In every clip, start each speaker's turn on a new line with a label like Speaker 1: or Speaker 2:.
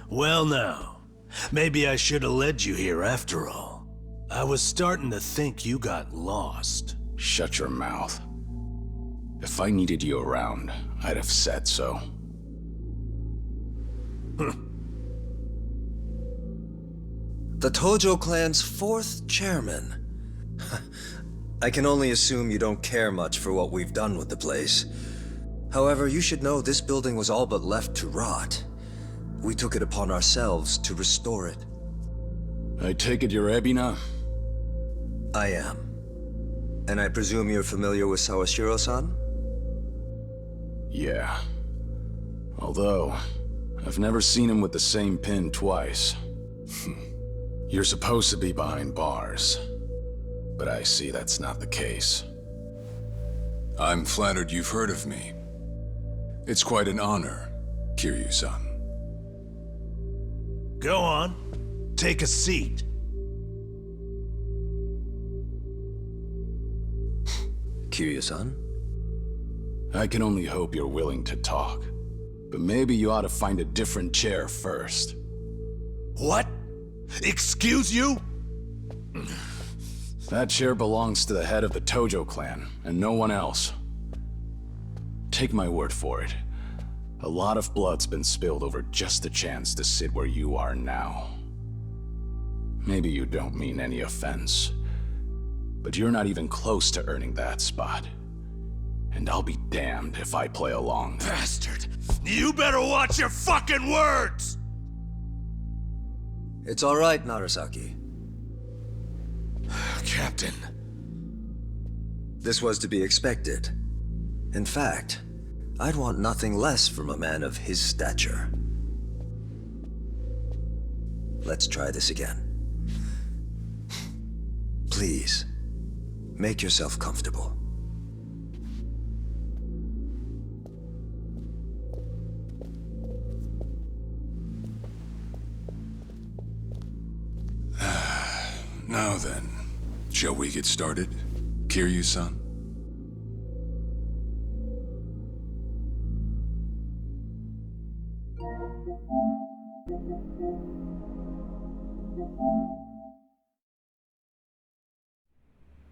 Speaker 1: Well now, maybe I should have led you here after all. I was starting to think you got lost.
Speaker 2: Shut your mouth. If I needed you around, I'd have said so.
Speaker 3: The Tojo clan's 4th chairman. I can only assume you don't care much for what we've done with the place. However, you should know this building was all but left to rot. We took it upon ourselves to restore it.
Speaker 2: I take it you're Ebina?
Speaker 3: I am. And I presume you're familiar with Sawashiro-san?
Speaker 2: Yeah. Although, I've never seen him with the same pin twice. You're supposed to be behind bars. But I see that's not the case.
Speaker 4: I'm flattered you've heard of me. It's quite an honor, Kiryu-san.
Speaker 1: Go on. Take a seat.
Speaker 3: Kiryu-san?
Speaker 2: I can only hope you're willing to talk. But maybe you ought to find a different chair first.
Speaker 1: What? Excuse you?
Speaker 2: That chair belongs to the head of the Tojo clan, and no one else. Take my word for it. A lot of blood's been spilled over just a chance to sit where you are now. Maybe you don't mean any offense, but you're not even close to earning that spot. And I'll be damned if I play along.
Speaker 1: Bastard! You better watch your fucking words!
Speaker 3: It's all right, Narasaki.
Speaker 1: Captain.
Speaker 3: This was to be expected. In fact, I'd want nothing less from a man of his stature. Let's try this again. Please, make yourself comfortable.
Speaker 4: Now then, shall we get started, Kiryu-san?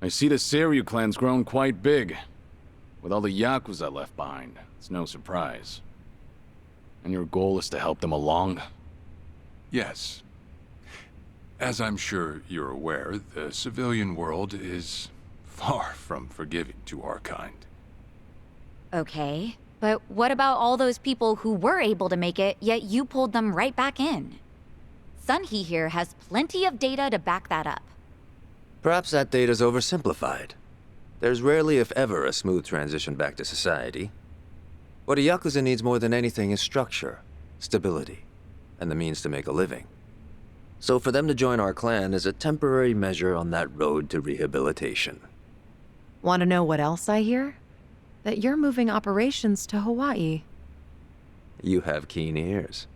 Speaker 2: I see the Seiryu clan's grown quite big. With all the Yakuza left behind, it's no surprise. And your goal is to help them along?
Speaker 4: Yes. As I'm sure you're aware, the civilian world is far from forgiving to our kind.
Speaker 5: Okay, but what about all those people who were able to make it, yet you pulled them right back in? Sunhee here has plenty of data to back that up.
Speaker 3: Perhaps that data's oversimplified. There's rarely, if ever, a smooth transition back to society. What a Yakuza needs more than anything is structure, stability, and the means to make a living. So for them to join our clan is a temporary measure on that road to rehabilitation.
Speaker 6: Want to know what else I hear? That you're moving operations to Hawaii.
Speaker 3: You have keen ears.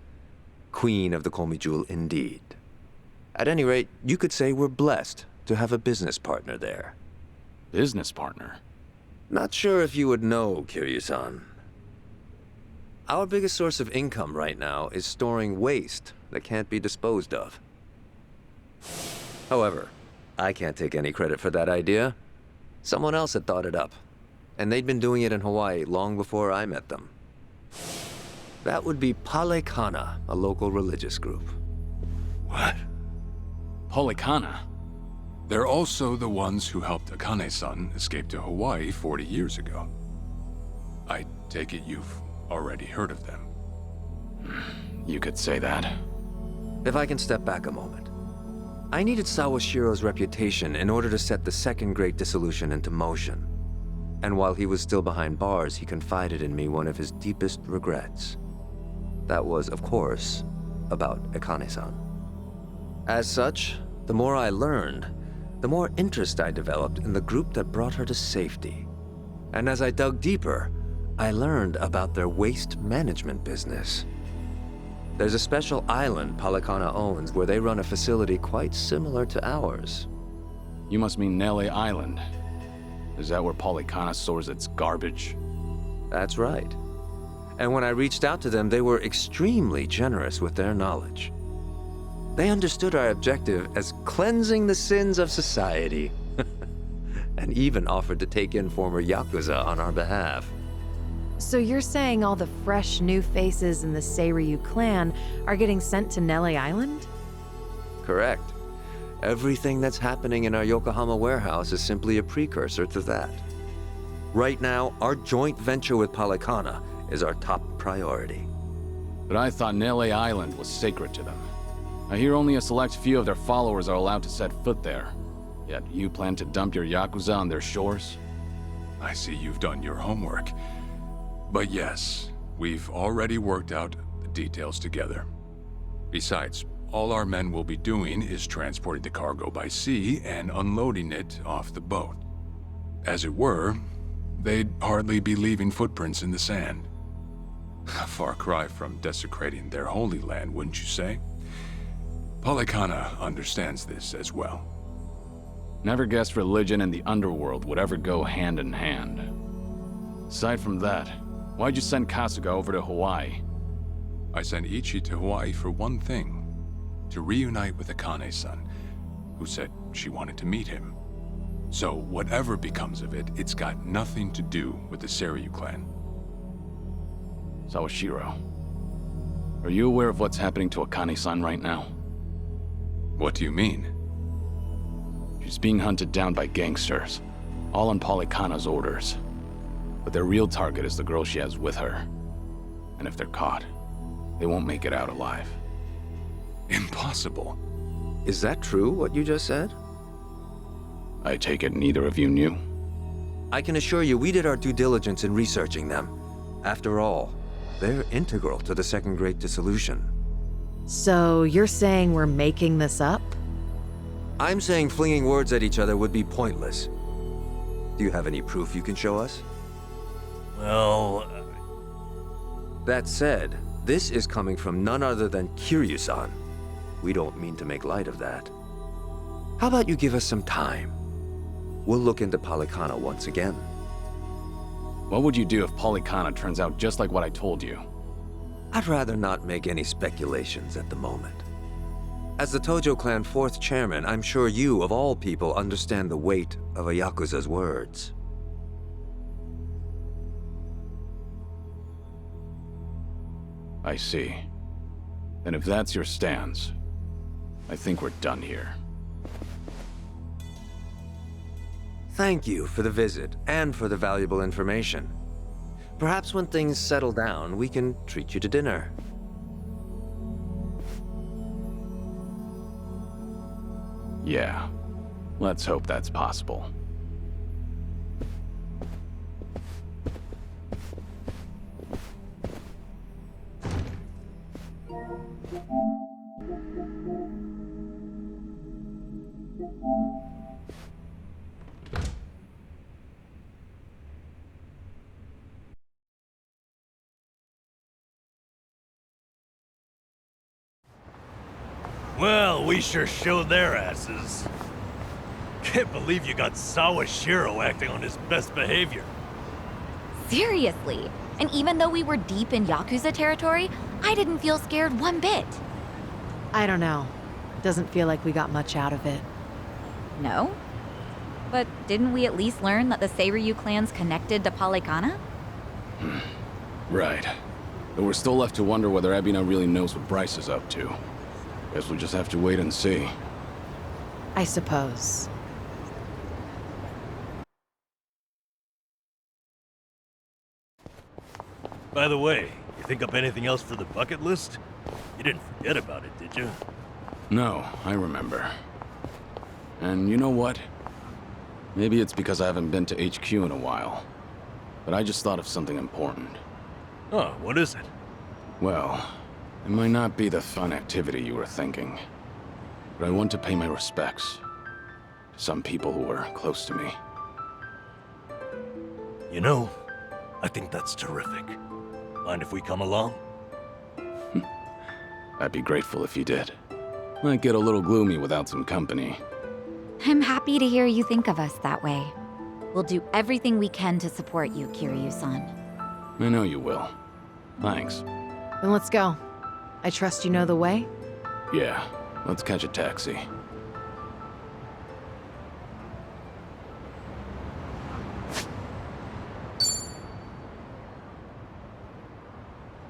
Speaker 3: Queen of the Komi Jewel indeed. At any rate, you could say we're blessed to have a business partner there.
Speaker 2: Business partner?
Speaker 3: Not sure if you would know, Kiryu-san. Our biggest source of income right now is storing waste that can't be disposed of. However, I can't take any credit for that idea. Someone else had thought it up, and they'd been doing it in Hawaii long before I met them. That would be Palekana, a local religious group.
Speaker 4: What?
Speaker 2: Polikana?
Speaker 4: They're also the ones who helped Akane-san escape to Hawaii 40 years ago. I take it you've already heard of them.
Speaker 2: You could say that.
Speaker 3: If I can step back a moment. I needed Sawashiro's reputation in order to set the second Great Dissolution into motion. And while he was still behind bars, he confided in me one of his deepest regrets. That was, of course, about Akane-san. As such, the more I learned, the more interest I developed in the group that brought her to safety. And as I dug deeper, I learned about their waste management business. There's a special island Palekana owns where they run a facility quite similar to ours,
Speaker 2: You must mean Nele Island. Is that where Polycana stores its garbage?
Speaker 3: That's right. And when I reached out to them, they were extremely generous with their knowledge. They understood our objective as cleansing the sins of society, and even offered to take in former Yakuza on our behalf.
Speaker 6: So you're saying all the fresh new faces in the Seiryu clan are getting sent to Nele Island?
Speaker 3: Correct. Everything that's happening in our Yokohama warehouse is simply a precursor to that. Right now, our joint venture with Polycana is our top priority.
Speaker 2: But I thought Nele Island was sacred to them. I hear only a select few of their followers are allowed to set foot there. Yet you plan to dump your Yakuza on their shores?
Speaker 4: I see you've done your homework. But yes, we've already worked out the details together. Besides, all our men will be doing is transporting the cargo by sea and unloading it off the boat. As it were, they'd hardly be leaving footprints in the sand. A far cry from desecrating their holy land, wouldn't you say? Polycana understands this as well.
Speaker 2: Never guessed religion and the underworld would ever go hand in hand. Aside from that, why'd you send Kasuga over to Hawaii?
Speaker 4: I sent Ichi to Hawaii for one thing. To reunite with Akane-san, who said she wanted to meet him. So whatever becomes of it, it's got nothing to do with the Seiryu clan.
Speaker 2: Sawashiro, are you aware of what's happening to Akane-san right now?
Speaker 4: What do you mean?
Speaker 2: She's being hunted down by gangsters, all on Polycana's orders. But their real target is the girl she has with her. And if they're caught, they won't make it out alive.
Speaker 4: Impossible.
Speaker 3: Is that true, what you just said?
Speaker 2: I take it neither of you knew?
Speaker 3: I can assure you we did our due diligence in researching them. After all, they're integral to the Second Great Dissolution.
Speaker 6: So you're saying we're making this up?
Speaker 3: I'm saying flinging words at each other would be pointless. Do you have any proof you can show us?
Speaker 1: Well,
Speaker 3: That said, this is coming from none other than Kiryu-san. We don't mean to make light of that. How about you give us some time? We'll look into Polycana once again.
Speaker 2: What would you do if Polycana turns out just like what I told you?
Speaker 3: I'd rather not make any speculations at the moment. As the Tojo clan 4th chairman, I'm sure you, of all people, understand the weight of a Yakuza's words.
Speaker 2: I see. Then if that's your stance, I think we're done here.
Speaker 3: Thank you for the visit and for the valuable information. Perhaps when things settle down, we can treat you to dinner.
Speaker 2: Yeah. Let's hope that's possible.
Speaker 1: well, we sure showed their asses. Can't believe you got Sawashiro acting on his best behavior.
Speaker 5: Seriously. And even though we were deep in Yakuza territory, I didn't feel scared one bit.
Speaker 6: I don't know. Doesn't feel like we got much out of it.
Speaker 5: No? But didn't we at least learn that the Seiryu clan's connected to Polycana?
Speaker 2: Right. But we're still left to wonder whether Ebina really knows what Bryce is up to. Guess we'll just have to wait and see.
Speaker 6: I suppose.
Speaker 1: By the way, you think up anything else for the bucket list? You didn't forget about it, did you?
Speaker 2: No, I remember. And you know what? Maybe it's because I haven't been to HQ in a while. But I just thought of something important.
Speaker 1: Oh, what is it?
Speaker 2: Well, it might not be the fun activity you were thinking. But I want to pay my respects to some people who were close to me.
Speaker 1: You know, I think that's terrific. Mind if we come along?
Speaker 2: I'd be grateful if you did. Might get a little gloomy without some company.
Speaker 5: I'm happy to hear you think of us that way. We'll do everything we can to support you, Kiryu-san.
Speaker 2: I know you will. Thanks.
Speaker 6: Then let's go. I trust you know the way?
Speaker 2: Yeah, let's catch a taxi.